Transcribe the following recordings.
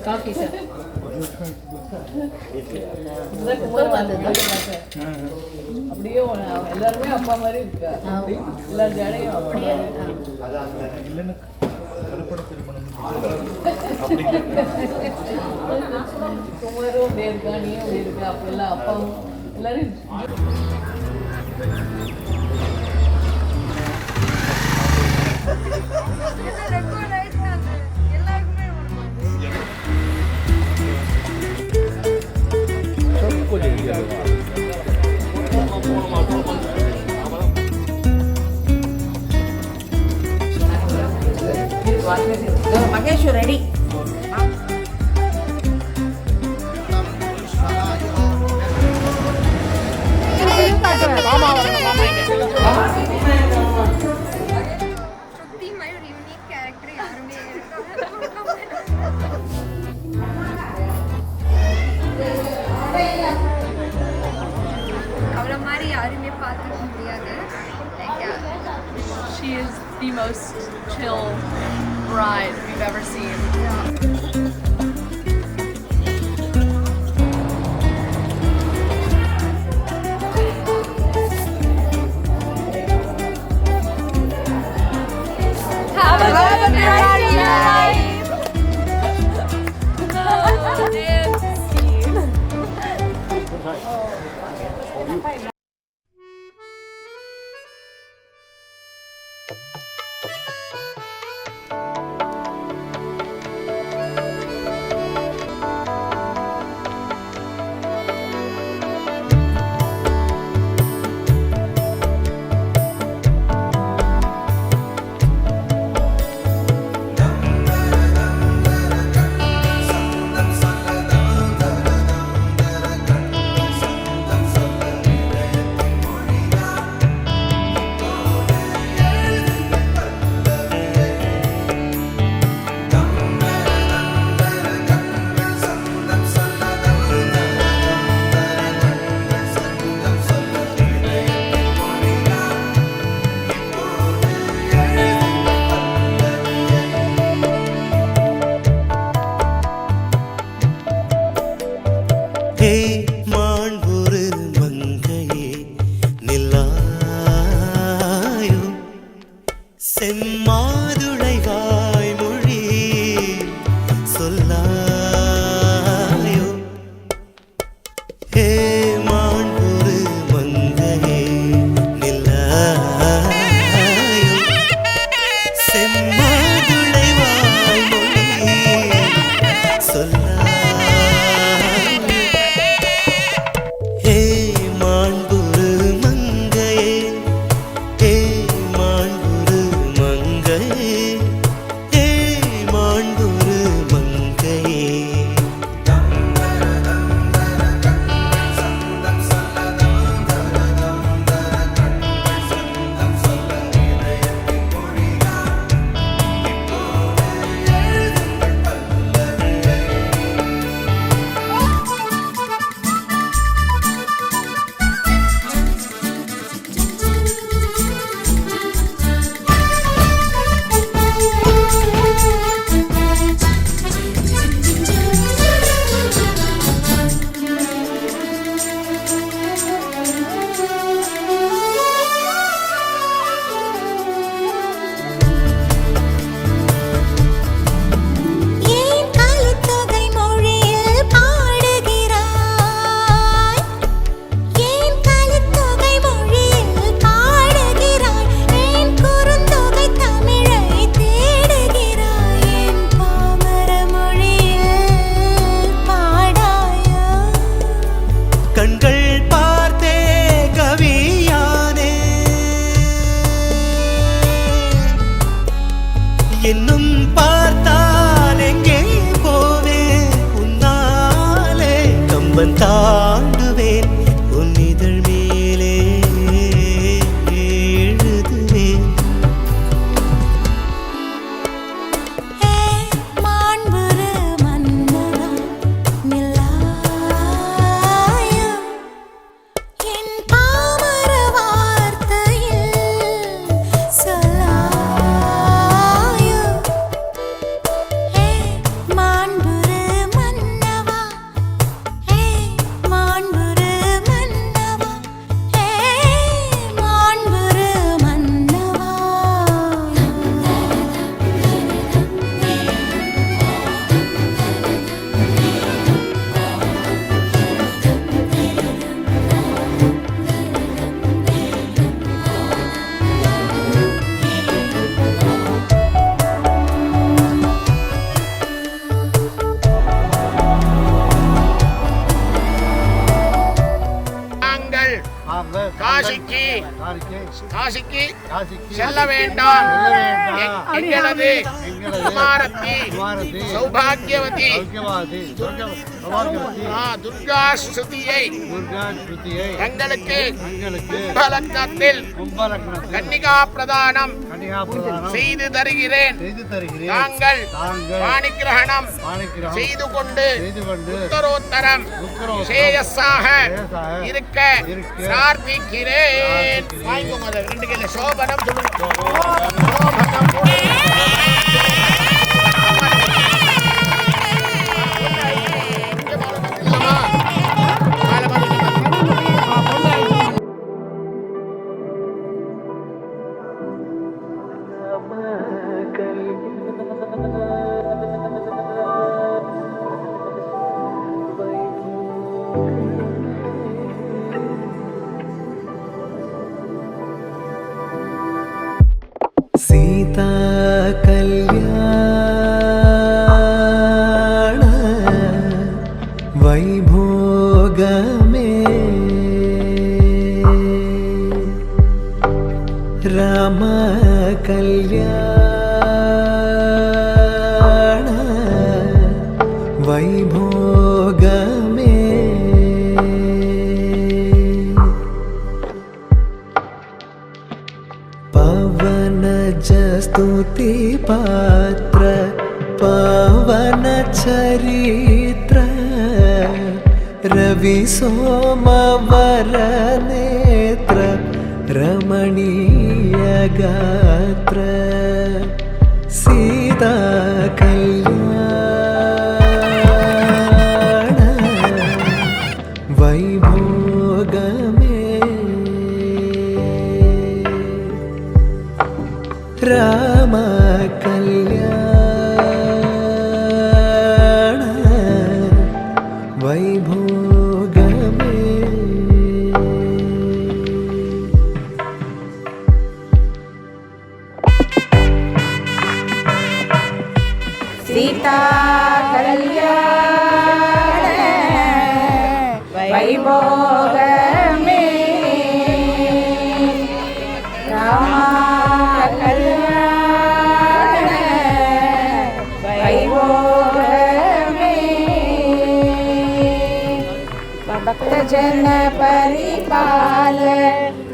Coffee sir அப்படியே எல்லாருமே அப்பா மாதிரி இருக்கா எல்லாரும் ஜடையும் அப்படியே குமரும் அப்படியே இருக்கா நீயும் அப்படி இருக்கா அப்ப எல்லாம் அப்பாவும் எல்லாரும் Mahesh ready She is the most chill bride we've ever seen. Have a good night. காசிக்கு செல்ல வேண்டாம். எங்களது குமாரத்தி சௌபாகியவதி துர்கா ஸ்ருதியை எங்களுக்கு கும்பலக்னத்தில் கன்னிகா பிரதானம் செய்து தருகிறேன். தாங்கள் பாணிகிரகணம் செய்து கொண்டு உத்தரோத்தரம் சேயஸாக இருக்க பிரார்த்திக்கிறேன். ரெண்டு கையில சோபனம் सीता कल्याण वैभोग में राम कल्याण वैभोग में पवन स्तुति पात्र पवन चरित्र रवि सोमवर नेत्र रमणीय गात्र सीता कल्याण वैभोग में राम कल्याण वैभोग में सीता कल्याण वैभोग में राम भक्त जन परिपाल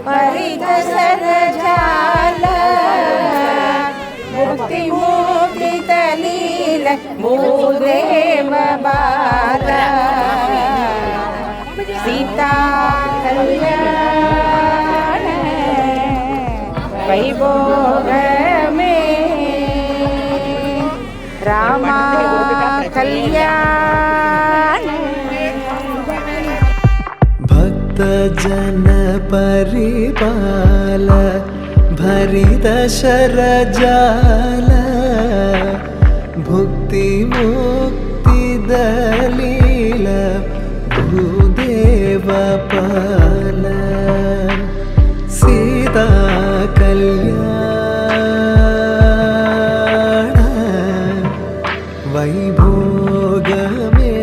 परित सरजाल मुक्ति मुक्ति तलील भूदेव बाल सीता कल्याण वैभोग में रामा कल्याण भक्त जन परिपाल भरित शरजाल भुक्ति मुक्ति दलील भूदेव पाल सीता कल्याण वैभोग में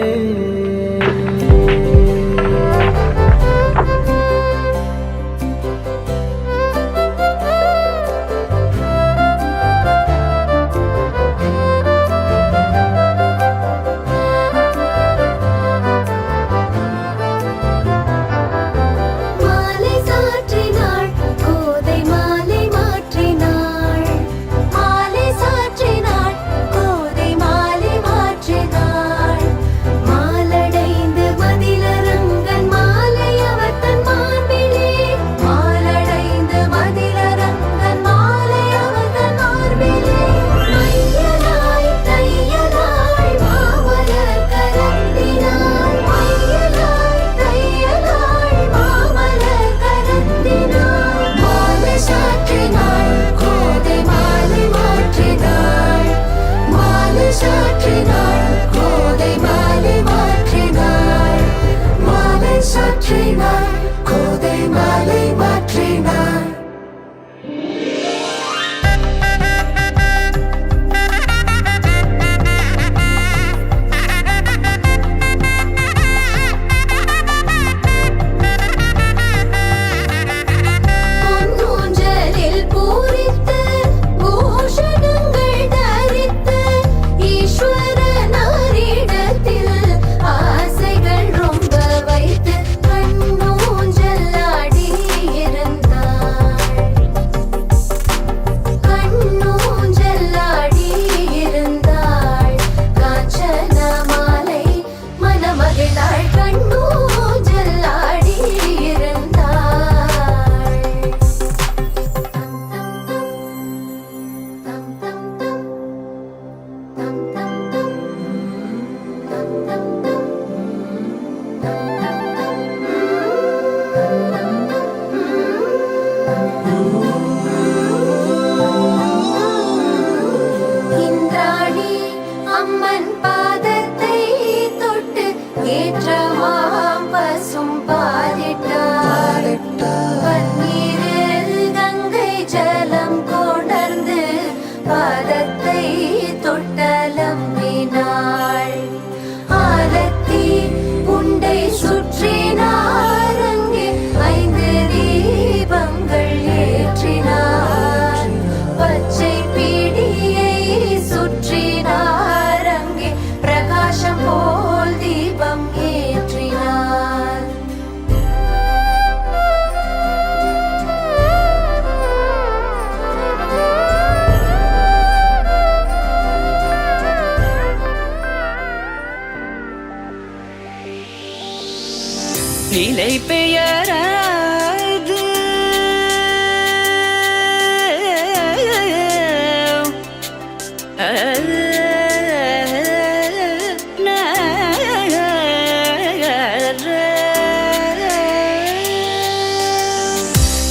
நிலை பெயராது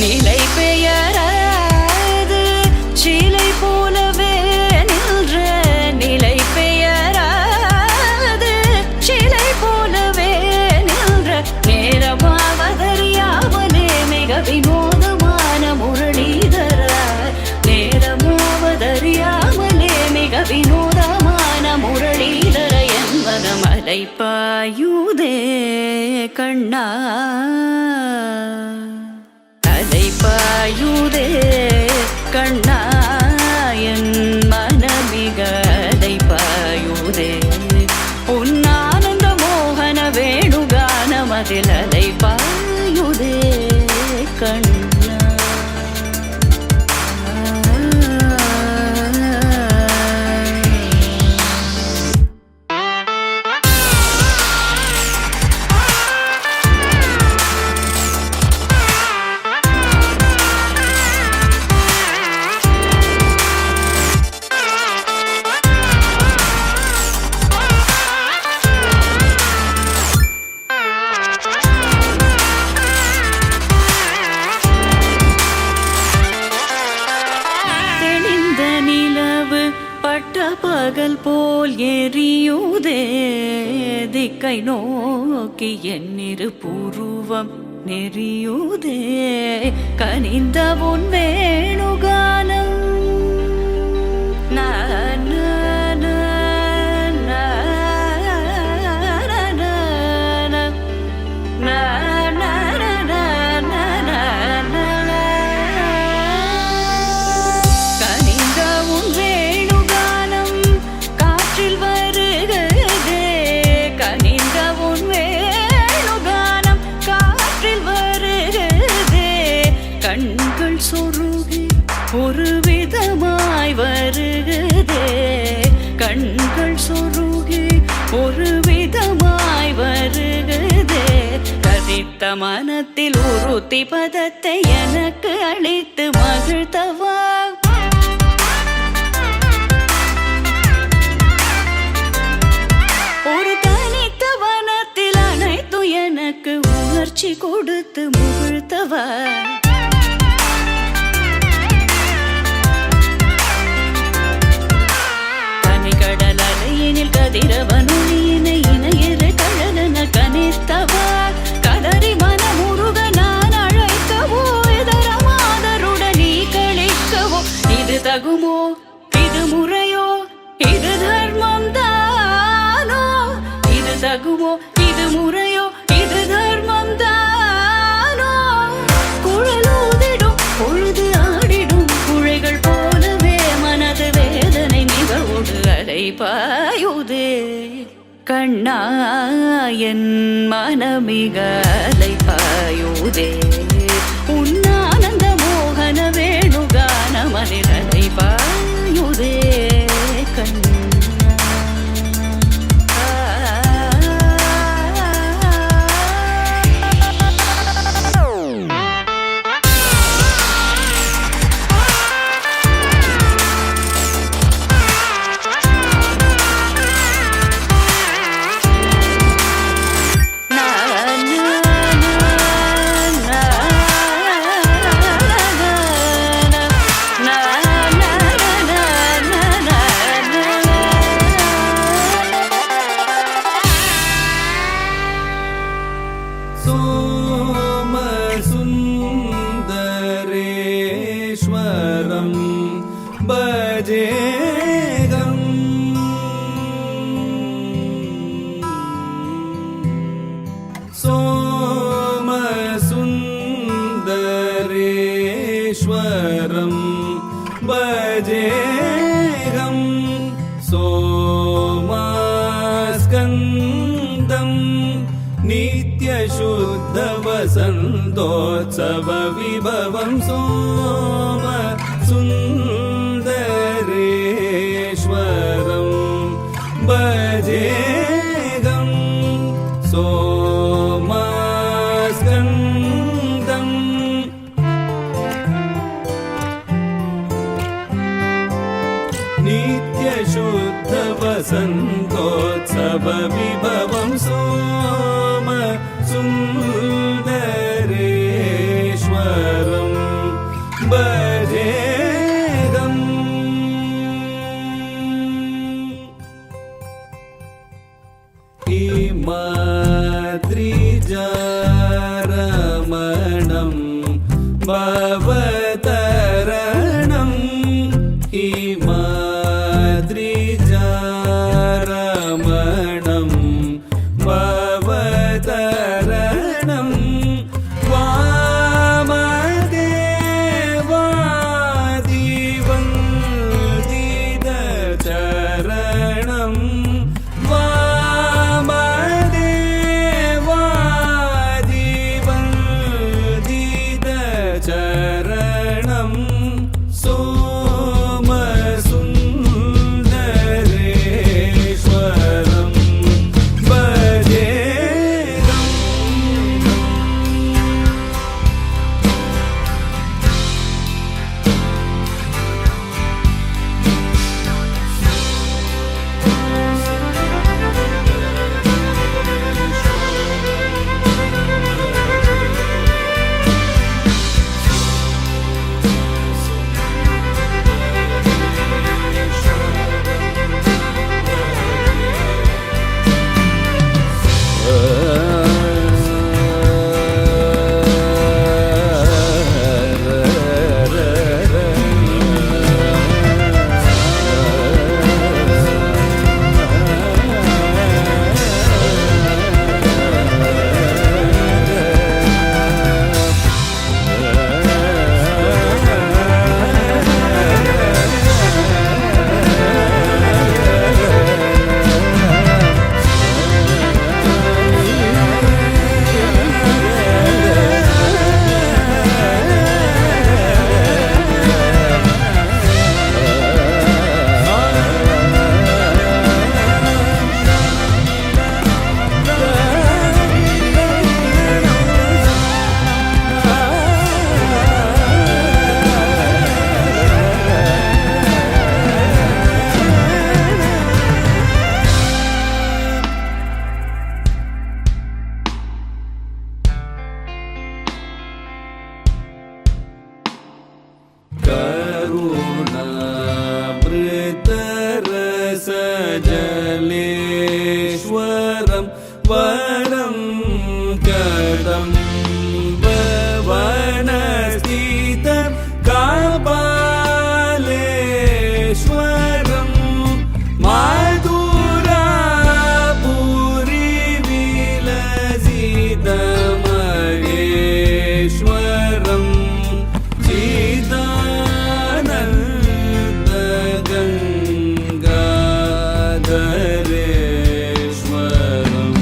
நிலை பெயராது சிலை போலவே நின்ற நிலை பெயராது சிலை போலவே நின்ற நேரமாவதறியாமலே மிக வினோதமான முரளிதர நேரமாவதறியாமலே மிக வினோதமான முரளிதர என்பன மலை பாயுதே கண்ணா பாயுதே கண்ணா என் மனமிக அலை பாயுதே உன்னானந்த மோகன வேணுகானமதில் அலை பாயுதே கண்ணா பகல் போல் எரியுதே திக்கை நோக்கி என்னிரு பூர்வம் நெறியுதே கனிந்த உன் வேணுகானம் ஒரு விதமாய் வருகுதே கண்கள் சொருகி ஒரு விதமாய் வருகுதே கதித்த மனத்தில் உறுத்தி பதத்தை எனக்கு அளித்து மகிழ்த்தவா ஒரு தனித்த வனத்தில் அனைத்து எனக்கு உணர்ச்சி கொடுத்து முகிழ்த்தவா கடலலையினில் கதிரவனொளியினை இணையிற கழலன கனித்தவா கதறி மனமுருக நான் அழைக்கவோ இதரமாதருடன் நீ கழிக்கவோ இது தகுமோ இது முறையோ இது தர்மம் தானோ இது தகுமோ இது முறையோ இது தர்மம் தானோ குழலூதிடும் பொழுது ஆடிடும் குழைகள் போலவே மனது வேதனை மிகவோடு அலை பாயுதே கண்ணா என் மனமிக அலை பாயுதே உன்னானந்த மோகன வேணுகான மனித அலை பாயுதே கண்ணா सोमसुन्दरेश्वरं भजेऽहं सोमास्कन्दं नित्यशुद्धवसन्तोत्सवविभवं सोमसुन्दरेश्वरं भजेऽहं सोमास्कन्दं विभवं सोम सुन्दरेश्वरं भजेदम् हिमाद्रिजारमणं भवतरणं हिमाद्रिजारमणं भवतरणं वामदेवादिवन्दितचरणं चरणं सोमसुन्दरेश्वरं भजेदम् करुणामृतरसजलेश्वरं वरं कदम्बवनस्थितं कापालेश्वरं माधुरापुरीविलसितमहेश्वरं चिदानन्दगङ्गाधरेश्वरं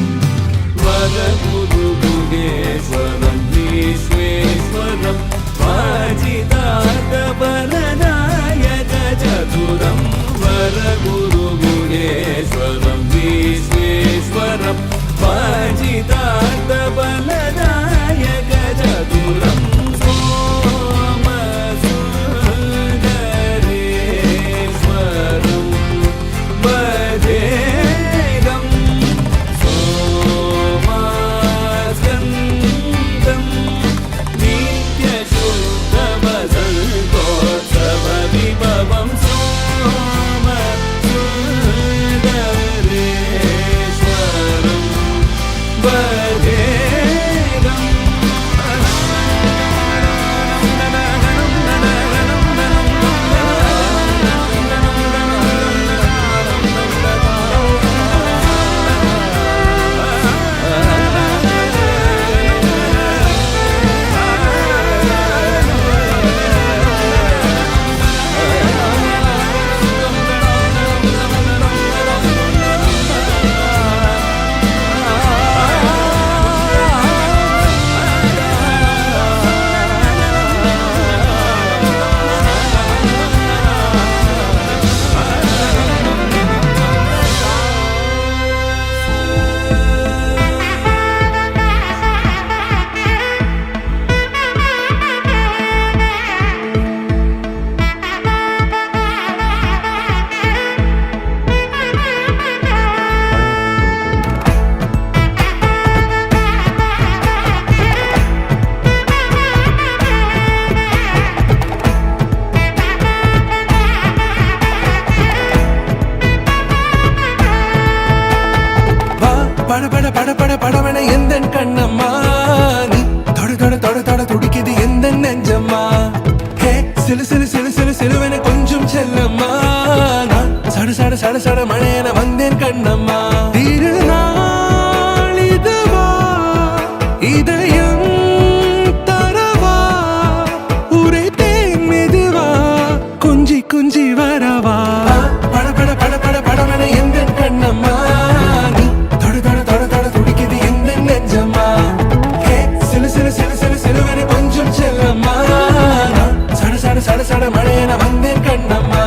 பட பட பட பட படவன எந்த கண்ணம்மா நீ தொட தொட தொட தொட துடிக்குது எந்த நெஞ்சம்மா ஹே சிலு சிலு சிலு சிலு சிலுவன கொஞ்சம் செல்லம்மா நான் சட சட சட சட மழையன வந்தேன் கண்ணம்மா திருநாள் இதுவா இதயம் தரவா உரைத்தேன் மெதுவா கொஞ்சி கொஞ்சி வரவா பட பட பட பட படவன எந்த கண்ணம்மா நீ தொட தொட தொட தொட துடிக்குது எந்த நெஞ்சம்மா ஹே சிலு சிலு சிலு சிலு சிலுவன கொஞ்சம் செல்லம்மா நான் சட சட சட சட மழையன வந்தேன் கண்ணம்மா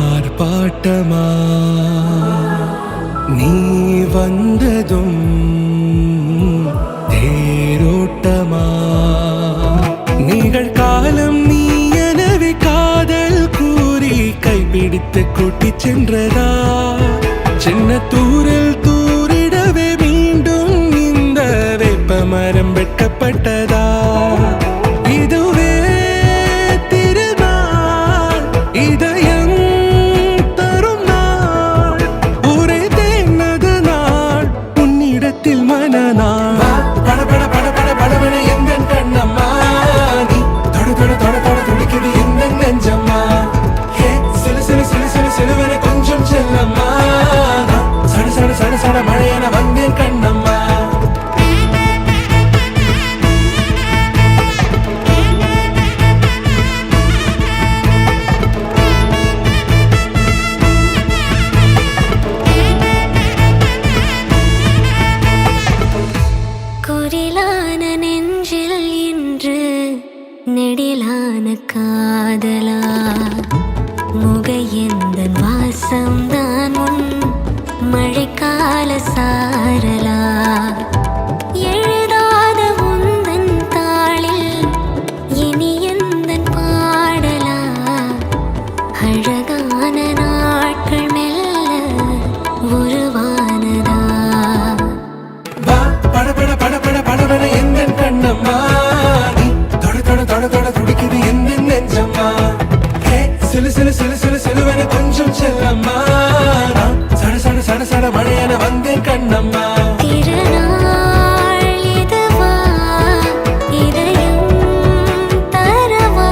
ஆர்ப்பாட்டமா நீ வந்ததும் தேரோட்டமா நிகழ்காலம் நீ எனவே காதல் கூறி கைப்பிடித்து கூட்டிச் சென்றதா சின்ன தூரில் தூரிடவே மீண்டும் இந்த வேப்ப மரம் வெட்கப்பட்டதா இதுவே திருநாள் இதயம் தரும் நாள் உரைத்தேனது நாள் உன்னிடத்தில் மனநாள் பட பட பட பட படவன எந்த கண்ணம்மா நீ தொட தொட தொட தொட துடிக்குது எந்த நெஞ்சம்மா ஹே சிலு சிலு சிலு சிலு சிலுவன கொஞ்சம் செல்லம்மா சட சட சட சட மழையன வந்தேன் கண்ணம்மா குரிலான நெஞ்சில் இன்று நெடிலான காதலா முகையெந்தன் வாசம்தான் உன் மழைக்கால சாரலா எழுதாத உந்தன் தாளில் இனி எந்தன் பாடலா அழகான நாட்கள் மெல்ல உருவானதா பட பட பட பட படவன எந்த கண்ணம்மா நீ தொட தொட தொட தொட துடிக்குது எந்த நெஞ்சம்மா ஹே சிலு சிலு சிலு சிலு சிலுவன கொஞ்சம் செல்லம்மா நான் சட சட சட சட மழையன வந்தேன் கண்ணம்மா திருநாள் இதுவா இதயம் தரவா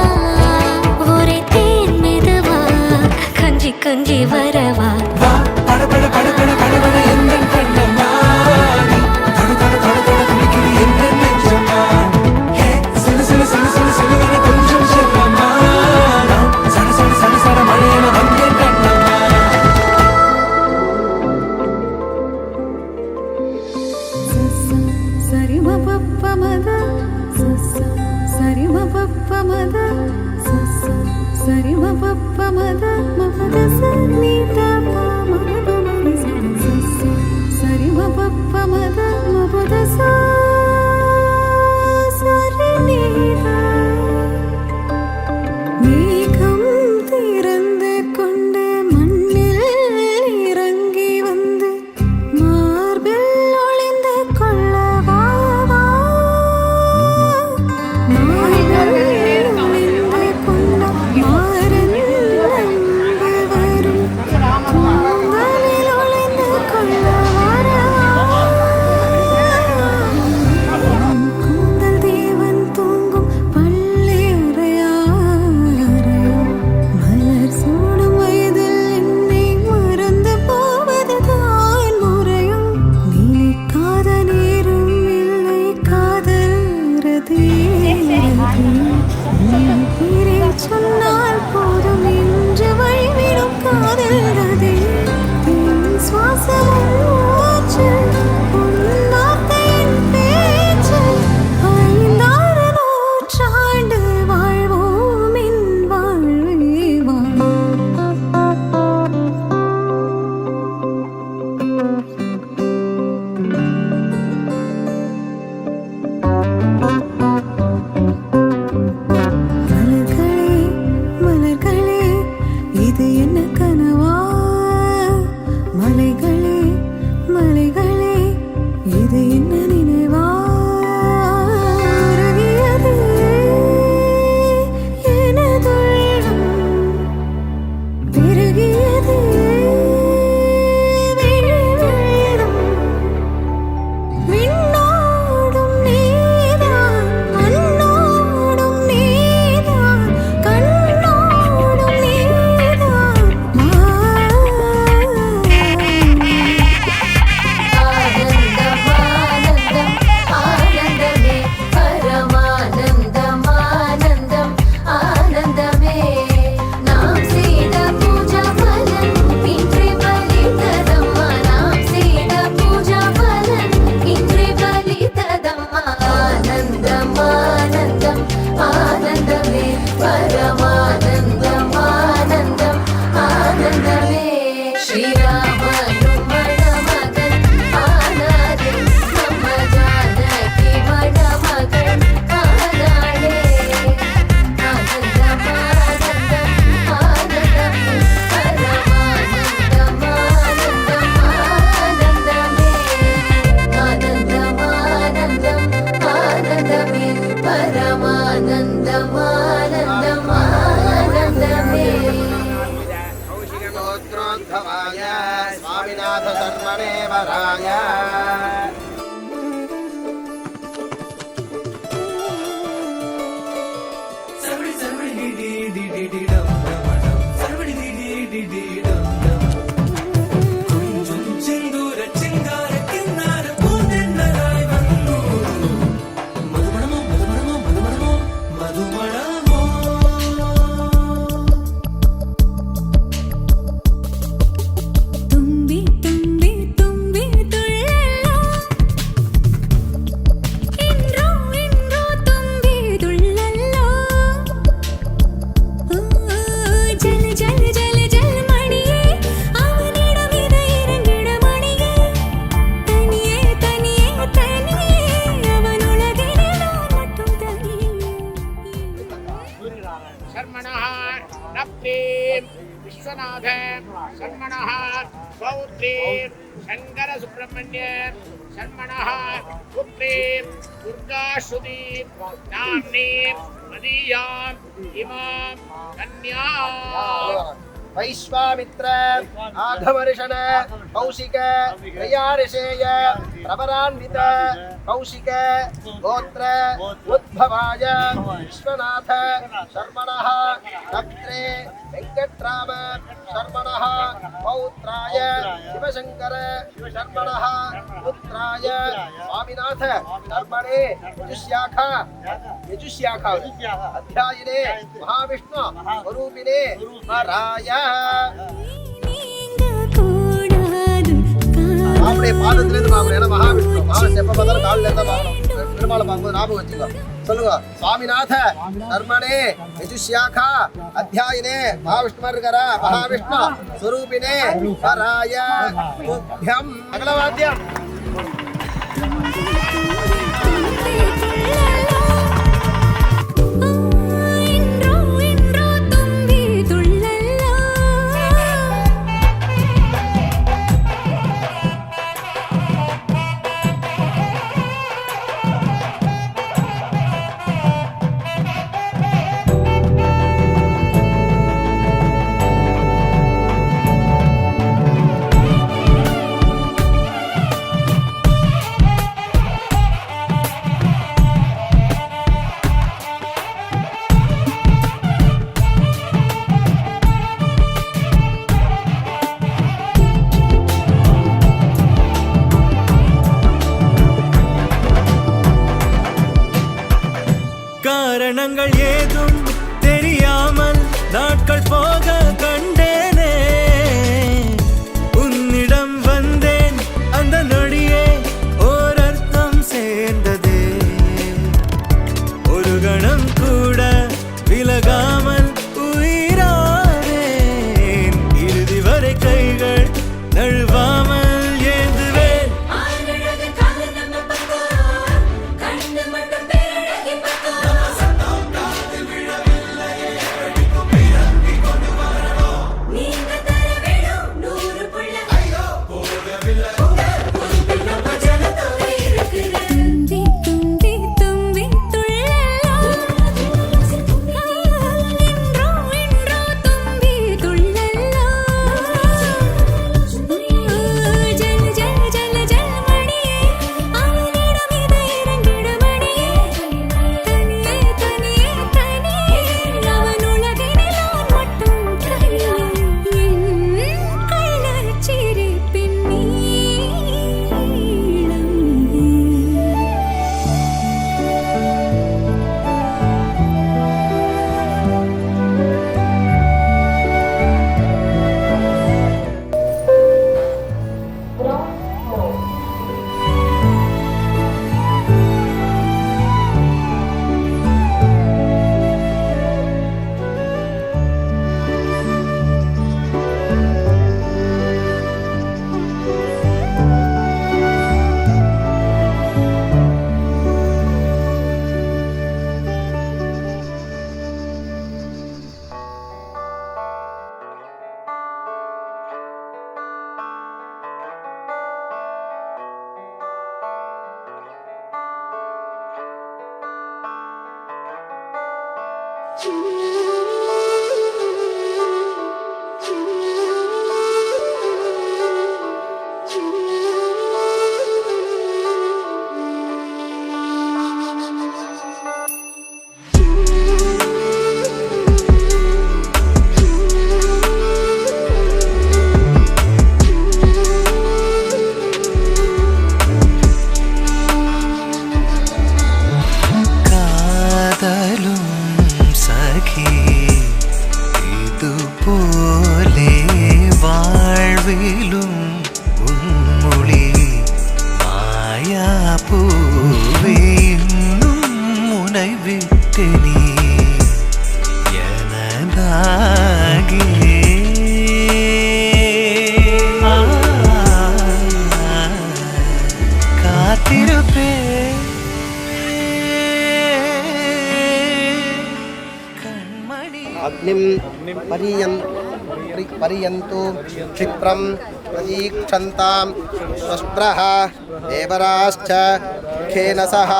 உரைத்தேன் மெதுவா கஞ்சி கஞ்சி வரவா பட பட பட பட படவன எந்த கண்ணம்மா நீ தொட தொட தொட தொட துடிக்குது எந்த நெஞ்சம்மா ஹே சிலு சிலு சிலு சிலு சிலுவன கொஞ்சம் செல்லம்மா நான் சட சட சட சட மழையன வந்தேன் கண்ணம்மா சரி மபப்ப மத சரி மபப்ப மத சரி மபப்ப மத மபத சனி தப என்ன கனவா மலைகளே மலைகளே இது என்ன நினைவா உருகியது எனதுள்ளம் பெருகியது வெள்ளம் விண்ணோடும் நீதான் மண்ணோடும் நீதான் கண்ணோடும் நீதான் ஆனந்தம் ஆனந்தமே பரமானந்தம் ஆனந்தமே நாம் செய்த பூஜா பலன் இன்று பலித்ததம்மா நாம் செய்த பூஜா பலன் இன்று பலித்ததம்மா ஆனந்தம் ஆனந்தம் ஆனந்தமே பரமானந்தம் ஆனந்தம் ஆனந்தமே ஸ்ரீராமனும் மணமகன் ஆனாரே நம்ம ஜானகி மணமகன் ஆனாளே ஆனந்தம் ஆனந்தம் ஆனந்தமே பரமானந்தம் ஆனந்தம் ஆனந்தமே ஆனந்தம் ஆனந்தம் ஆனந்தமே பரமானந்தம் ஆனந்தம் ஆனந்தமே கௌஷிகோத்ரோத்பவாய சுவாமிநாத சர்மணே வராய சர்வடி சர்வடி டி டி டி டி டம் டம் டம் சர்வடி டி டி டி டி டம் டம் கொஞ்சம் செந்தூர செங்கார கிண்ணார பூந்தென்னலாய் வந்தோ மதுமணமோ மதுமணமோ மதுமணமோ மதுமணமோ தும்பி தும்பி தும்பி துள்ளலோ இன்றோ இன்றோ தும்பி துள்ளலோ ஜல் ஜல் ஜல் ஜல் மணியே அவனிடம் இதை இறங்கிட மணியே தனியே தனியே தனியே அவன் உலகிலே நான் மட்டும் தனியே शर्मणः नप्तीं विश्वनाथं शर्मणः पौत्रीं शङ्करसुब्रह्मण्यं शर्मणः पुत्रीं दुर्गाश्रुतीं नाम्नीं मदीयाम् इमां कन्याम् वैश्वामित्र आघवर्षण कौशिक त्रयाऋषेय प्रवरान्वित कौशिक गोत्र उद्भवाय विश्वनाथ शर्मणः नप्त्रे वेङ्कट्राम शर्मणः पौत्राय शिवशङ्कर शर्मणः पुत्राय स्वामिनाथ शर्मणे यजुशाखा अध्यायिने महाविष्णु स्वरूपिणे वराय நீங்க கூடாது அவருடைய பாதத்துல இருந்து பார்க்கணும். ஏன்னா மகாவிஷ்ணு எப்ப பார்த்தாலும் காலில இருந்தா பார்க்கணும். பெருமாளை பார்க்கும்போது ஞாபகம் வச்சுக்கோ. சொல்லுங்க சுவாமிநாத தர்மனே யஜுஷ்யாகா அத்தியாயினே மகாவிஷ்ணு மாதிரி இருக்காரா மகாவிஷ்ணு ஸ்வரூபினே வராய துப்யம் மங்களவாத்தியம் இன்றோ இன்றோ தும்பி துள்ளலோ परियन्तु क्षिप्रं प्रतीक्षन्तां स्वस्त्रः देवराश्च खेनसः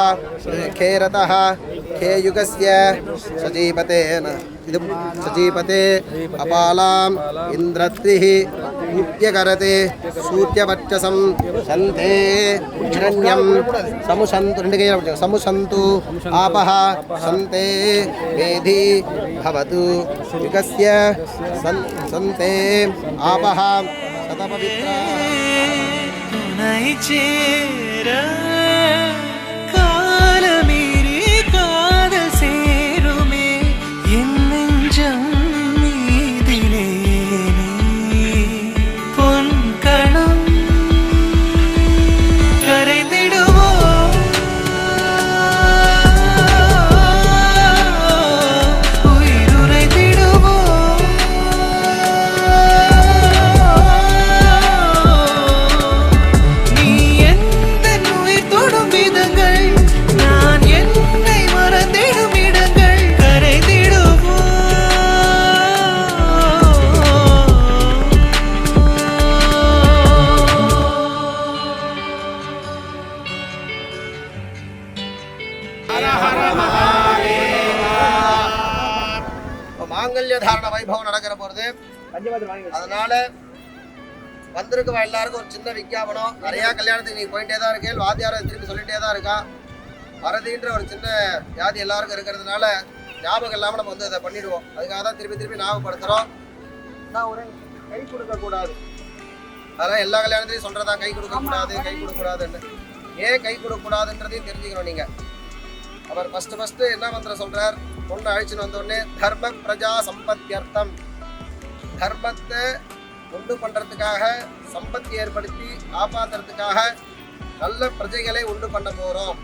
खेरतः खेयुगस्य सजीपतेन सजीपते अपालाम् इन्द्रत्रिः नित्यकरते सूर्यवर्चसं सन्ते हिरण्यं समुसन्तु आपः सन्ते वेधी भवतु युगस्य सन्ते आपः शतपवित्रा துணை சேர காலமீறி காதல் சேருமே என் நெஞ்சம் மீதிலே பொன் கணம் கரைந்திடுவோ உயிருரைத்திடுவோ நீ எந்த உயிர் தொடும் விதங்கள் நான் என்னை மறந்திடும் இடங்கள் கரைந்திடுவோ மாங்கல்ய தாரண வைபவம் நடக்கிற போறது. அதனால வந்திருக்க எல்லாருக்கும் ஒரு சின்ன விஞ்ஞாபனம். நிறைய கல்யாணத்துக்கு நீ போயிட்டே தான் இருக்கேன், வாத்தியார திருப்பி சொல்லிட்டே தான் இருக்கா. மறதின்ற ஒரு சின்ன வியாதி எல்லாருக்கும் இருக்கிறதுனால ஞாபகம் இல்லாமல் நம்ம வந்து அதை பண்ணிடுவோம். அதுக்காக தான் திருப்பி திருப்பி ஞாபகப்படுத்துறோம். நான் ஒரு கை கொடுக்க கூடாது, அதெல்லாம் எல்லா கல்யாணத்திலையும் சொல்றதா, கை கொடுக்க கூடாது கை கொடுக்க கூடாதுன்னு. ஏன் கை கொடுக்க கூடாதுன்றதையும் தெரிஞ்சுக்கணும் நீங்க. அவர் ஃபர்ஸ்ட் என்ன மந்திரம் சொல்றார், பொண்ணு அழிச்சுன்னு வந்தோடனே தர்ம பிரஜா சம்பத்தியர்த்தம், தர்மத்தை உண்டு பண்றதுக்காக, சம்பத்தி ஏற்படுத்தி காப்பாத்துறதுக்காக நல்ல பிரஜைகளை உண்டு பண்ண போறோம்.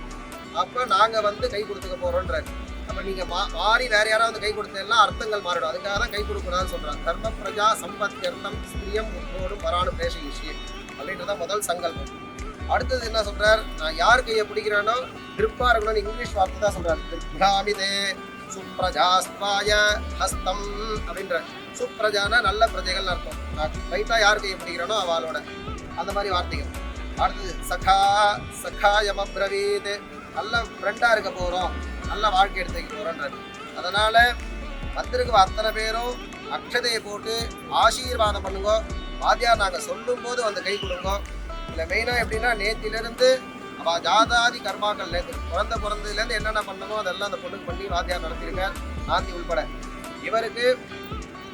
அப்ப நாங்க வந்து கை கொடுத்துக்க போறோம்ன்றார். அப்ப நீங்க மாறி வேற யாராவது கை கொடுத்தா அர்த்தங்கள் மாறிடும். அதுக்காக தான் கை கொடுக்கூடாதுன்னு சொல்றாங்க. தர்ம பிரஜா சம்பத்தியர்த்தம் ஸ்திரியம் உன்னோடும் பராணு பேச விஷயம் அப்படின்றதான் முதல் சங்கல்பம். அடுத்தது என்ன சொல்றார், நான் யார் கையை பிடிக்கிறேனோ திருப்பா இருக்கணும்னு இங்கிலீஷ் வார்த்தை தான் சொல்றாரு. திருப்ராமிதே சுப்ரஜாஸ்வாய ஹஸ்தம் அப்படின்ற. சுப்ரஜானா நல்ல பிரஜைகள் அர்த்தம். நான் ரைட்டா யார் கையை பிடிக்கிறேனோ அவளோட, அந்த மாதிரி வார்த்தைகள். அடுத்தது சகா சகாயமப்ரவீத், நல்ல ஃப்ரெண்டா இருக்க போறோம், நல்ல வாழ்க்கை எடுத்துக்க போறோன்றாரு. அதனால வந்திருக்க அத்தனை பேரும் அக்ஷதையை போட்டு ஆசீர்வாதம் பண்ணுங்க. வாத்தியார் நாங்கள் சொல்லும் போது வந்து கை கொடுங்க. இல்லை மெயினாக எப்படின்னா நேத்திலிருந்து அவள் ஜாதாதி கர்மாக்கள்லேருந்து பிறந்ததுலேருந்து என்னென்ன பண்ணமோ அதெல்லாம் அந்த பொண்ணுக்கு பண்ணி வாத்தியார் நடத்தியிருக்கார், நாந்தி உள்பட. இவருக்கு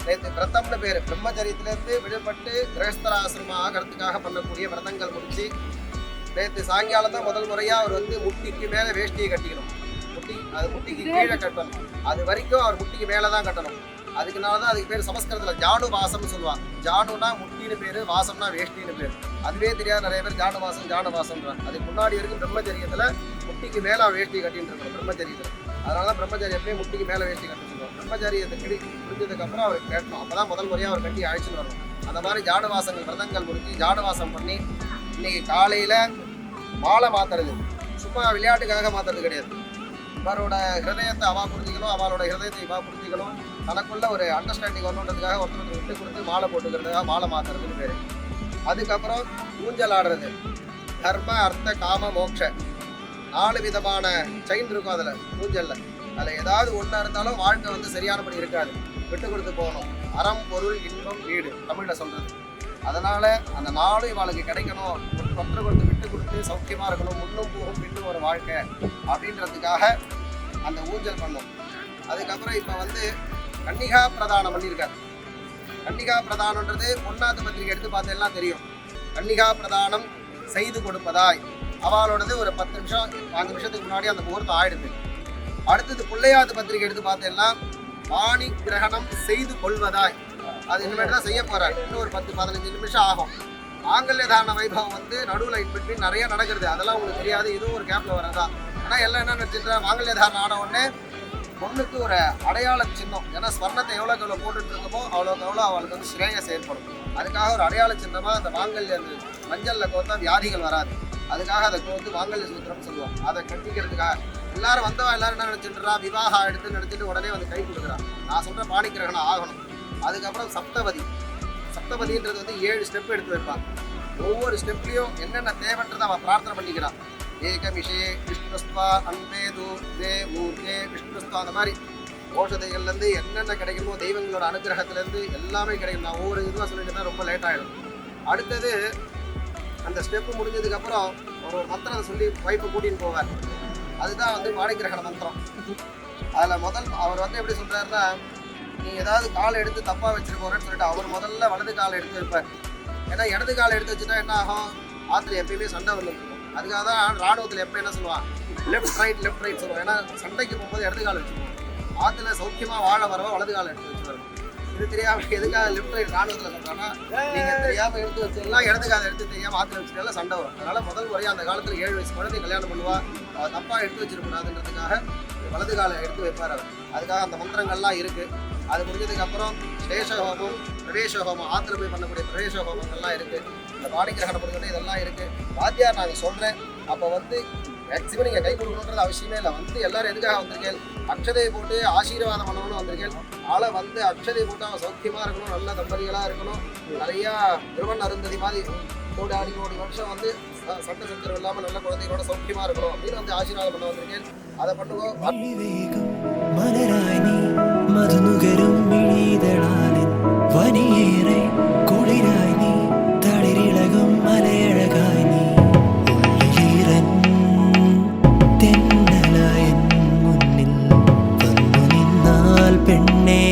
நேற்று விரதம்னு பேர். பிரம்மச்சரியத்திலேருந்து விடுபட்டு கிரகஸ்தராசிரமம் ஆகிறதுக்காக பண்ணக்கூடிய விரதங்கள் முடிச்சு நேற்று சாயங்காலம் தான் முதல் முறையாக அவர் வந்து முட்டிக்கு மேலே வேஷ்டியை கட்டிக்கணும். முட்டிக்கு கீழே கட்டணும். அது வரைக்கும் அவர் முட்டிக்கு மேலே தான் கட்டணும். அதுக்குனால தான் அதுக்கு பேர் சமஸ்கிருதத்தில் ஜானு வாசம்னு சொல்லுவாங்க. ஜானுனா முட்டின்னு பேர், வாசம்னா வேஷ்டின்னு பேர். அதுவே தெரியாத நிறைய பேர் ஜானு வாசம்ன்றாங்க. அதுக்கு முன்னாடி வரைக்கும் பிரம்மச்சரியத்தில் முட்டிக்கு மேலே வேஷ்டி கட்டின்னு இருக்கணும் பிரம்மச்சரியத்தில். அதனால தான் பிரம்மச்சரியத்திலே முட்டிக்கு மேலே வேஷ்டி கட்டி சொல்லுவோம். பிரம்மச்சரியத்தை முடிஞ்சதுக்கப்புறம் அவர் கேட்டணும். அப்போ தான் முதல் முறையாக அவர் கட்டி அழைச்சின்னு வரணும். அந்த மாதிரி ஜானுவாசங்கள் விரதங்கள் முடிஞ்சு ஜானுவாசம் பண்ணி இன்னைக்கு காலையில் மாலை மாற்றுறது சும்மா விளையாட்டுக்காக மாற்றுறது கிடையாது. இவரோட ஹிருதயத்தை அவா புரிஞ்சிக்கணும், அவளோட ஹிருதயத்தை இவா புரிஞ்சிக்கணும். தனக்குள்ள ஒரு அண்டர்ஸ்டாண்டிங் வரணுன்றதுக்காக ஒருத்தர் விட்டு கொடுத்து மாலை போட்டுக்கிறதுக்காக மாலை மாற்றுறதுன்னு பேர். அதுக்கப்புறம் ஊஞ்சல் ஆடுறது, தர்ம அர்த்த காம மோட்ச 4 விதமான செயின் இருக்கும் அதில் ஊஞ்சலில். அதில் ஏதாவது ஒன்றா இருந்தாலும் வாழ்க்கை வந்து சரியானபடி இருக்காது. விட்டு கொடுத்து போகணும். அறம் பொருள் இன்பம் வீடு தமிழில் சொல்கிறது. அதனால் அந்த 4 இவளுக்கு கிடைக்கணும். ஒற்றை கொடுத்து விட்டு கொடுத்து சௌக்கியமாக இருக்கணும். முன்னும் போகும் பின்னும் ஒரு வாழ்க்கை அப்படின்றதுக்காக அந்த ஊஞ்சல் பண்ணும். அதுக்கப்புறம் இப்போ வந்து கன்னிகா பிரதானம் பண்ணியிருக்காரு. கன்னிகா பிரதானன்றது பொன்னாத்து பத்திரிகை எடுத்து பார்த்து எல்லாம் தெரியும். கன்னிகா பிரதானம் செய்து கொடுப்பதாய் அவளோடது ஒரு 10 நிமிஷம் 5 நிமிஷத்துக்கு முன்னாடி அந்த முகூர்த்தம் ஆயிடுது. அடுத்தது பிள்ளையாத்து பத்திரிகை எடுத்து பார்த்து எல்லாம் வாணி கிரகணம் செய்து கொள்வதாய், அது இனிமேட்டு தான் செய்ய போறாரு. இன்னும் ஒரு 10-15 நிமிஷம் ஆகும். மாங்கல்ய தாரண வைபவம் வந்து நடுவில் இன்பிட்வீன் நிறைய நடக்கிறது. அதெல்லாம் உங்களுக்கு தெரியாது, இதுவும் ஒரு கேப்ல வரதான். ஆனால் எல்லாம் என்ன நினச்சிட்டு மாங்கல்ய தாரணம் ஆன உடனே பொண்ணுக்கு ஒரு அடையாள சின்னம். ஏன்னா ஸ்வர்ணத்தை எவ்வளோக்கு எவ்வளோ போட்டுட்டு இருக்கமோ அவ்வளோக்கு எவ்வளோ அவளுக்கு வந்து ஸ்ரேயஸ் ஏற்படும். அதுக்காக ஒரு அடையாள சின்னமாக அந்த மாங்கல்ய அந்த மஞ்சளில் கோர்த்தா வியாதிகள் வராது. அதுக்காக அதை கோர்த்து மாங்கல்ய சூத்திரம்னு சொல்லுவோம். அதை கட்டிக்கிறதுக்காக எல்லாரும் வந்தவா எல்லாரும் என்ன நினச்சிட்டுறா, விவாகம் எடுத்து நினச்சிட்டு உடனே வந்து கை கொடுக்குறான். நான் சொல்கிறேன் பாணி கிரகணம் ஆகணும். அதுக்கப்புறம் சப்தபதி. சப்தபதின்றது வந்து 7 ஸ்டெப் எடுத்து வைப்பான். ஒவ்வொரு ஸ்டெப்லையும் என்னென்ன தேவைன்றதை அவன் பிரார்த்தனை பண்ணிக்கிறான். ஏகமிஷே விஷ்ணுஸ்வா அன்பேது தே மூர்கே விஷ்ணுஸ்வா, அந்த மாதிரி ஓஷதைகள்லேருந்து என்னென்ன கிடைக்குமோ தெய்வங்களோட அனுகிரகத்துலேருந்து எல்லாமே கிடைக்கும். நான் ஒவ்வொரு இதுவாக சொல்லிட்டு தான் ரொம்ப லேட் ஆகிடும். அடுத்தது அந்த ஸ்டெப்பு முடிஞ்சதுக்கப்புறம் ஒரு மந்திரம் சொல்லி வைப்பை கூட்டின்னு போவார். அதுதான் வந்து பாணிகிரகண மந்திரம். அதில் முதல் அவர் வந்து எப்படி சொல்கிறாருன்னா, நீ ஏதாவது காலை எடுத்து தப்பாக வச்சுட்டு போகிறேன்னு சொல்லிட்டு அவர் முதல்ல வலது காலை எடுத்து வைப்பார். ஏன்னா இடது காலை எடுத்து வச்சுட்டா என்ன ஆகும், ஆற்றுல எப்பயுமே சண்டை வந்துருக்கும். அதுக்காக தான் ராணுவத்தில் எப்போ என்ன சொல்லுவான், லெஃப்ட் ரைட் சொல்லுவான். ஏன்னா சண்டைக்கு போகும்போது இடது காலை வச்சுக்குவோம். ஆற்றுல சௌக்கியமாக வாழ வரவா வலது காலை எடுத்து வச்சுருவாரு. இது தெரியாமல் எதுக்காக லெஃப்ட் ரைட் ராணுவத்தில் சொல்கிறாங்கன்னா, நீங்கள் தெரியாமல் எடுத்து வச்சுலாம் இடது காலை எடுத்து தெரியாமல் ஆற்றுல வச்சுட்டாலும் சண்டை வரும். அதனால் முதல் முறையாக அந்த காலத்தில் 7 வயசு குழந்தை கல்யாணம் பண்ணுவா, தப்பாக எடுத்து வச்சிருக்கூடாதுன்றதுக்காக வலது காலை எடுத்து வைப்பார் அவர். அதுக்காக அந்த மந்திரங்கள்லாம் இருக்குது. அது முடிஞ்சதுக்கப்புறம் சேஷ ஹோமம், பிரவேச ஹோமம், ஆற்றுல போய் பண்ணக்கூடிய பிரவேச ஹோமங்கள்லாம் இருக்குது. இந்த பாணிகிரகணம் முடிஞ்சோடனே இதெல்லாம் இருக்குது. வாத்தியார் நாங்கள் சொல்கிறேன், அப்போ வந்து மேக்ஸிமம் நீங்கள் கை கொடுக்கணுன்றது அவசியமே இல்லை. வந்து எல்லோரும் எதுக்காக வந்திருக்கேன், அக்ஷதையை போட்டு ஆசீர்வாதம் பண்ணணும்னு வந்திருக்கேன். ஆளை வந்து அக்ஷதையை போட்டு அவன் சௌக்கியமாக இருக்கணும், நல்ல தம்பதிகளாக இருக்கணும், நிறையா திருவண்ண அருந்ததி மாதிரி 100 வருஷம் வந்து சட்ட சச்சரவு இல்லாமல் நல்ல குழந்தைகளோட சௌக்கியமாக இருக்கணும் அப்படின்னு வந்து ஆசீர்வாதம் பண்ண வந்திருக்கேன். அதை பண்ணுவோம். മധുനുകരും മിഴിതളാലിൻ വനിയേറെ കുളിരായി നീ, തളിരിളകും മലയഴകായി നീ, ഉള്ളിലീറൻ തെന്നലായൻ മുന്നിൽ വന്നു നിന്നാൽ പെണ്ണേ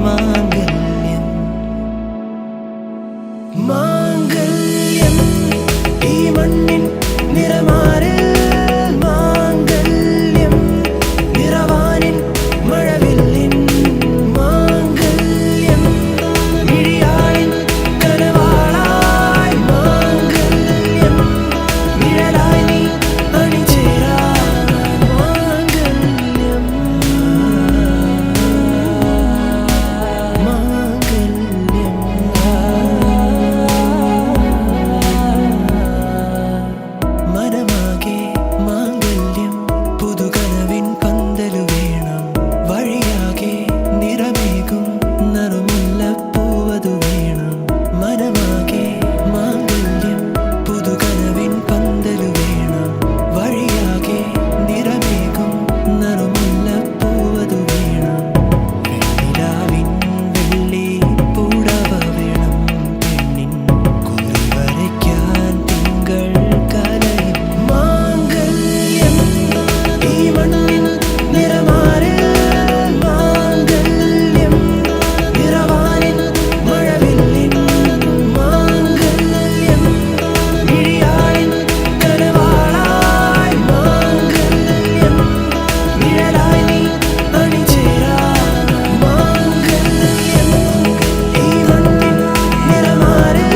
മാംഗല്യം. മാംഗല്യം ഈ മണ്ണിൻ നിറമാറിൽ, മാംഗല്യം നിറവാനിൻ മഴവില്ലിൻ, മാംഗല്യം മിഴിയാളിൻ കനവാളായി, മാംഗല്യം നിഴലായി നീ അണിചേരാ, മാംഗല്യം മനമാകെ മാംഗല്യം, പുതുകനവിൻ പന്തലു വേണം, വഴിയാകെ നിറമേകും നറുമുല്ലപ്പൂവതു വേണം. മനമാകെ മാംഗല്യം, പുതുകനവിൻ പന്തലു വേണം, വഴിയാകെ നിറമേകും നറുമുല്ലപ്പൂവതു വേണം. വെണ്ണിലാവിൻ വെള്ളി പൂടവ വേണം, പെണ്ണിൻ കുറി വരയ്ക്കാൻ തിങ്കൾ കലയും. മാംഗല്യം ഈ മണ്ണിൻ നിറമാറിൽ, മാംഗല്യം നിറവാനിൻ മഴവില്ലിൻ, മാംഗല്യം മിഴിയാളിൻ കനവാളായി, മാംഗല്യം നിഴലായി നീ അണിചേരാ, മാംഗല്യം ഈ മണ്ണിൻ നിറമാറിൽ,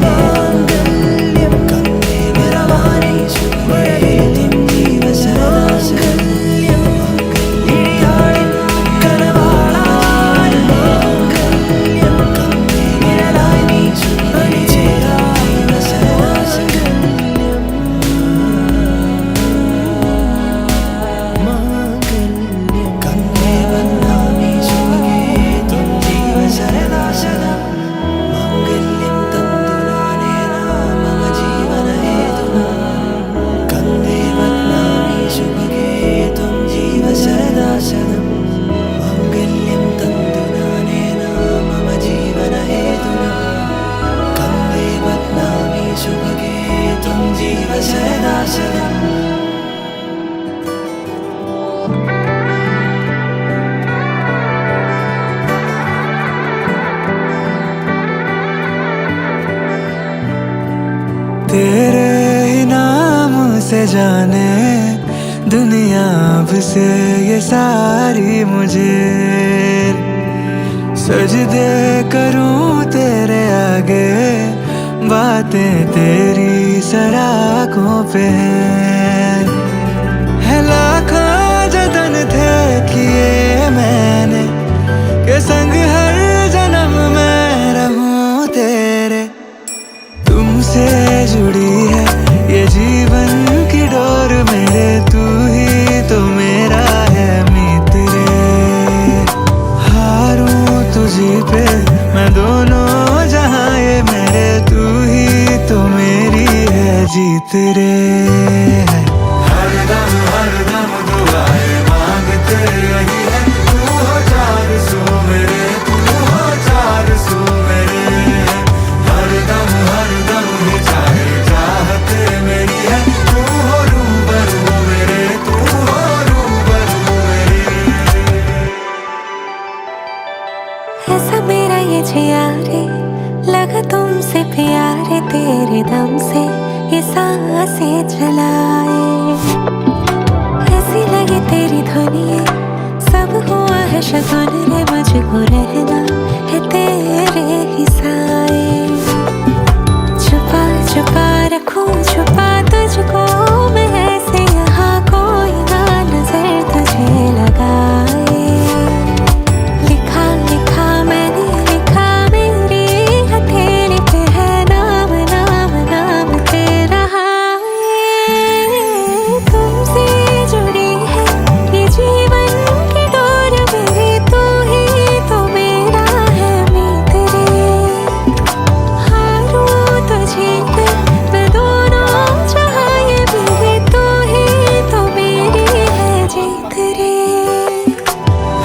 മാംഗല്യം കണ്ണേ നിറവാനി മഴവില്ലിൻ ജീവസരാശല്യം, മിഴിയാളിൻ കനവാളായി, മാംഗല്യം കണ്ണേ നിഴലായി നീ അണിചേരാ, ജീവസരാശല്യം. മാംഗല്യം കണ്ണേ വന്നാമി ശുഭഗേ ത്വം ജീവശരദാശദം, മാംഗല്യം തന്തു നാനേന മമ ജീവന ഹേതുനാ, കണ്ണേ വന്നാമി ശുഭഗേ ത്വം ജീവശരദാശദം, മാംഗല്യം തന്തു നാനേന മമ ജീവന ഹേതുനാ, കണ്ണേ വന്നാമി ശുഭഗേ ത്വം ജീവശരദാശദം. तेरे ही नाम से जाने दुनिया अब से ये सारी, मुझे सजदे करूं तेरे आगे, बातें तेरी सराखों पे है लाखों जतन थे किए मैंने, के संग हर जन्म में रहूं तेरे। तुमसे जुड़ी है ये जीवन की डोर मेरे, तू ही तो मेरा है मित्र, हारूं तुझी पे जीत रे हर दम दुआएं मांगते यही है तू हो चार सू मेरे तू हो चार सू मेरे हर दम ही चाहे चाहते मेरी है तू हो रूबरू मेरे तू हो रूबरू मेरे ऐसा मेरा ये जियारे लगा तुमसे प्यारे तेरे दम से ये सांसें चलाए ऐसी लगी तेरी धुनिया सब हुआ है शगुन रे मुझको रहना है तेरे ही साए छुपा छुपा रखूं छुपा तुझको मैं ऐसे यहाँ कोई ना नजर तुझे लगाए लिखा लिखा मैंने लिखा मेरी हथेली पे है नाम नाम नाम तेरा तुमसे जुड़ी है ये जीवन की डोर मेरी तू ही तो मेरा है मीत रे हारूं तो जीत मैं दोनों जहां ये मेरी तू ही तो मेरी है जीत रे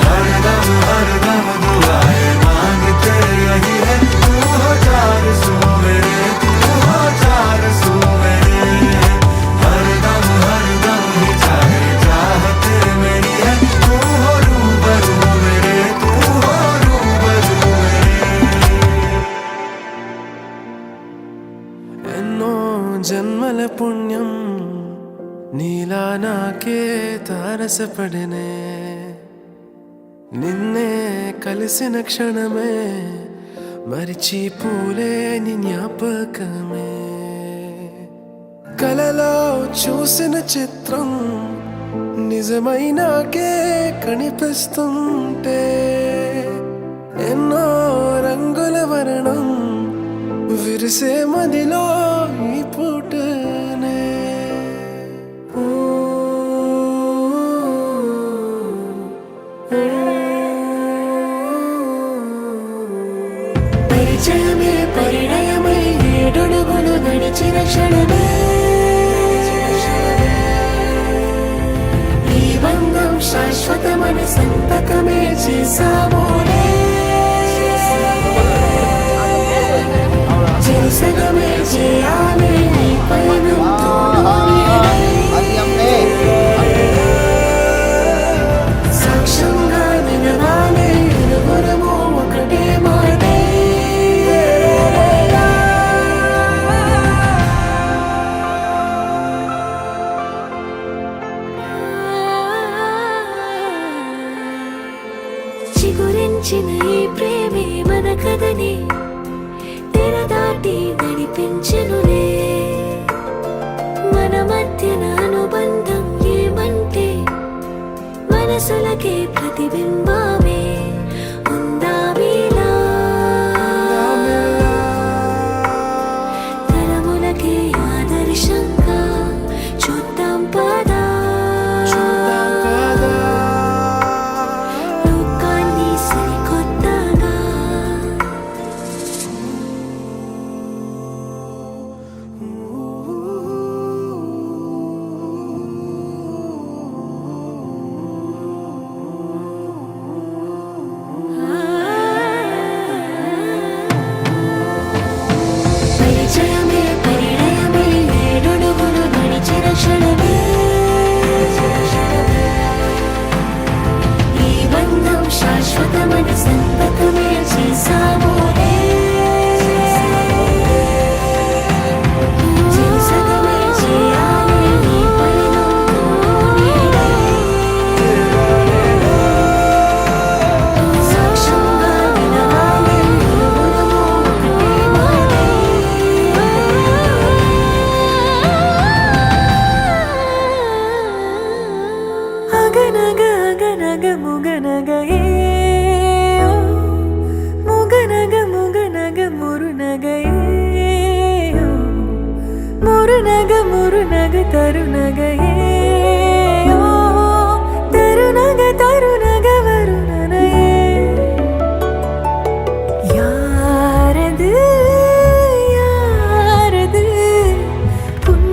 हर दम दुआएं मांगते यही है तू हो चार सू मेरे तू हो चार सू मेरे हर दम ही चाहे चाहते मेरी है तू हो रूबरू मेरे तू हो रूबरू मेरे ఎన్నో జన్మల పుణ్యం నీలా నాకే తారసపడనే నిన్నే కలిసిన క్షణమే మరిచిపోలేని జ్ఞాపకమే కలలో చూసిన చిత్రం నిజమైనాకే కనిపిస్తుంటే ఎన్నో రంగుల వర్ణం విరిసే మదిలో ఈ పూటనే పరిచయమే పరిణయమై ఏడడుగులు నడిచిన క్షణమే ఈ బంధం శాశ్వతమని సంతకమే చేసామోలే చేసగమే చేయాలి ఈ పయనం సాక్ష్యంగా నిలవాలి ఇరువురము ఒకటే మాటే చిగురించిన ఈ ప్రేమే మన కథని తెరదాటి నడిపించెనులే మన మధ్యన అనుబంధం ఏమంటే మనసులకే ప్రతిబింబమే ఉందామీలా తరములకే ఆదర్శంగా చూద్దాం పదా లోకాన్ని సరికొత్తగా పరిచయమే పరిణయమే ఏడడుగులు నడిచిన క్షణమే ఈ బంధం శాశ్వతమని సంతకమే చేసామోలే చేసగమే చేయాలి ఈ పయనం సాక్ష్యంగా నిలవాలి ఇరువురము ఒకటే మాటే అగనగ అగనగ ముగనగ ఏ ఓ ముగనగ ముగనగ మురునగ ఏ ఓ మురునగ మురునగ తరునగ ఏ ఓ తరునగ తరునగ వరుణన ఏ யாரது யாரது உன்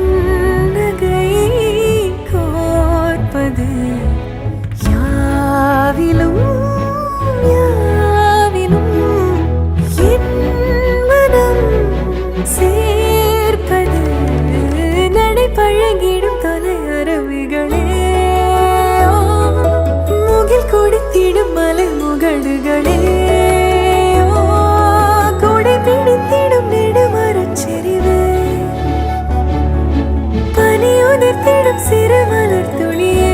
சேர்ப்பது நடை பழகிடும் தொலை அருவிகளே முகில் கொடுத்திடும் மலை முகடுகளே கொடை பிடித்திடும் நெடுமரச் செறிவு பனி உதிர்த்திடும் சிறு மலர் துளியே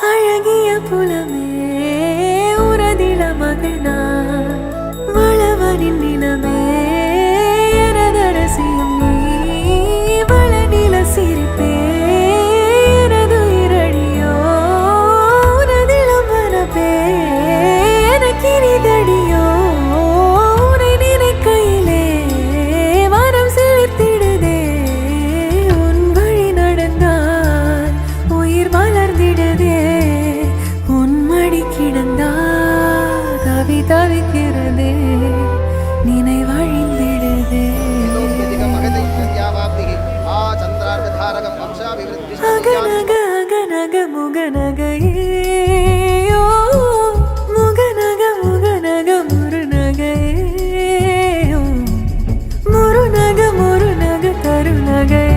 அழகிய புலமே உரதில மகனா வளவனின் நிலமே எனதரசியும் நீ வளநில சிரிப்பே எனது இரடியோ உனதிலம் வரப்பே எனக்கினிதடியோ உனை நினைக்கையிலே மனம் சிலிர்த்திடுதே உன் வழி நடந்தால் உயிர் மலர்ந்திடுதே உன் மடி கிடந்தால் தவி தவிக்கிறதே நினைவழிந்திடுதே அகநக அகநக முகநகையோ முகநக முகநக முருநகையோ முருநக முருநக கருநகையோ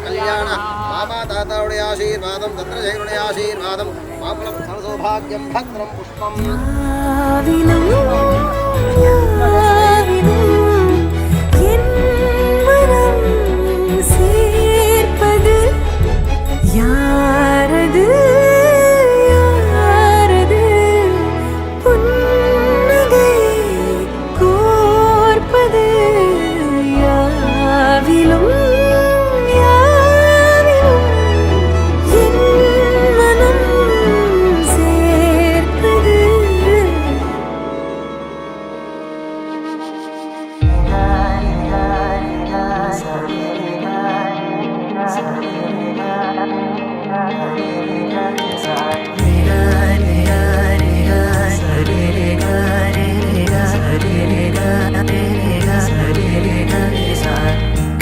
கல்யாண மாமா தாத்தாவுடைய ஆசீர்வாதம் தத்ரஜயனுடைய ஆசீர்வாதம் மாம்பழம் சௌபாகியம் பத்ரம் புஷ்பம் யாவிலும் யாவிலும் என் மனம் சேர்ப்பது யாரது யாரது புன்னகை கோர்ப்பது யாவிலும் யாவிலும் என் மனம் சேர்ப்பது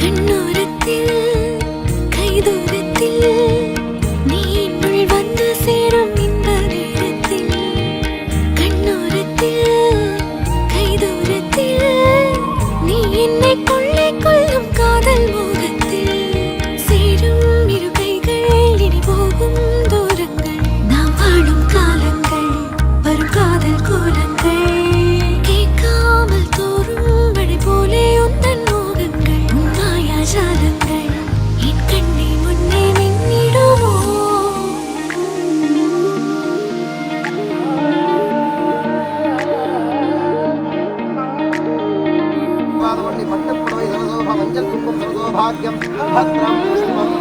கண்ணோரத்தில் கைதூரத்தில் நீ என்னுள் வந்து சேரும் இந்த நேரத்தில் கண்ணோரத்தில் கைதூரத்தில் நீ என்னை கொள்ளை கொள்ளும் காதல் மோகத்தில் சேரும் இரு கைகள் இனி போகும் தூரங்கள் நாம் வாழும் காலங்கள் வரும் காதல் கோலங்கள் கேட்காமல் தோறும் மழை போலே உந்தன் மோகங்கள் உன் மாயாஜாலங்கள் என் கண்ணை முன்னே மின்னிடுமோ பட்டுப்புடவை சரசோபா மஞ்சள் குங்குமம் சரசோபாகியம் பத்ரம் புஷ்பம்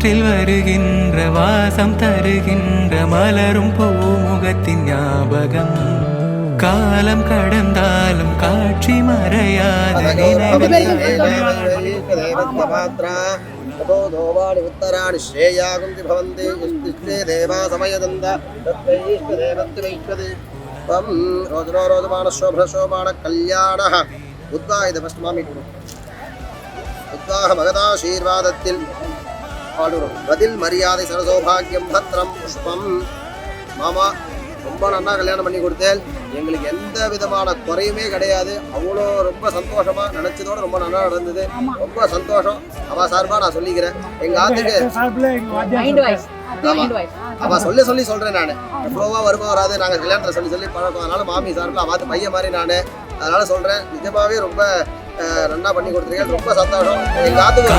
காற்றில் வருகின்ற வாசம் தருகின்ற மலரும் பூமுகத்தின் ஞாபகம் காலம் கடந்தாலும் காட்சி மறையாத தேவாணி உத்தராணி ஸ்ரேயாகுந்தி பவந்தி இஷ்டே தேவா சமயதந்த தத்வைஷ்டதேவத்தி வைஷ்வதி त्वं रोदनो रोदमान शोभ्रशोभान कल्याणः உத்வாஹித ஃபர்ஸ்ட் மாமி உத்வாஹ மகதாசீர்வாதத்தில் பாடுறோம் பதில் மரியாதை சரசௌபாகியம் பத்ரம் புஷ்பம் மாமா ரொம்ப நன்னா கல்யாணம் பண்ணி கொடுத்தேன் எங்களுக்கு எந்த விதமான குறையுமே கிடையாது அவ்வளோ ரொம்ப சந்தோஷமா நினைச்சதோட ரொம்ப நல்லா நடந்தது ரொம்ப சந்தோஷம் அவ சார்பா நான் சொல்லிக்கிறேன் எங்க ஆத்துக்கு அவ சொல்லி சொல்றேன் நான் எவ்வளோவா வருமா வராது நாங்க கல்யாணத்துல சொல்லி பழக்கம் அதனால மாமி சார்பில் அவாத்து பையன் மாதிரி நான் அதனால சொல்றேன் நிஜமாவே ரொம்ப நன்னா பண்ணி கொடுத்துருக்கேன் ரொம்ப சந்தோஷம் எங்க ஆத்துக்கு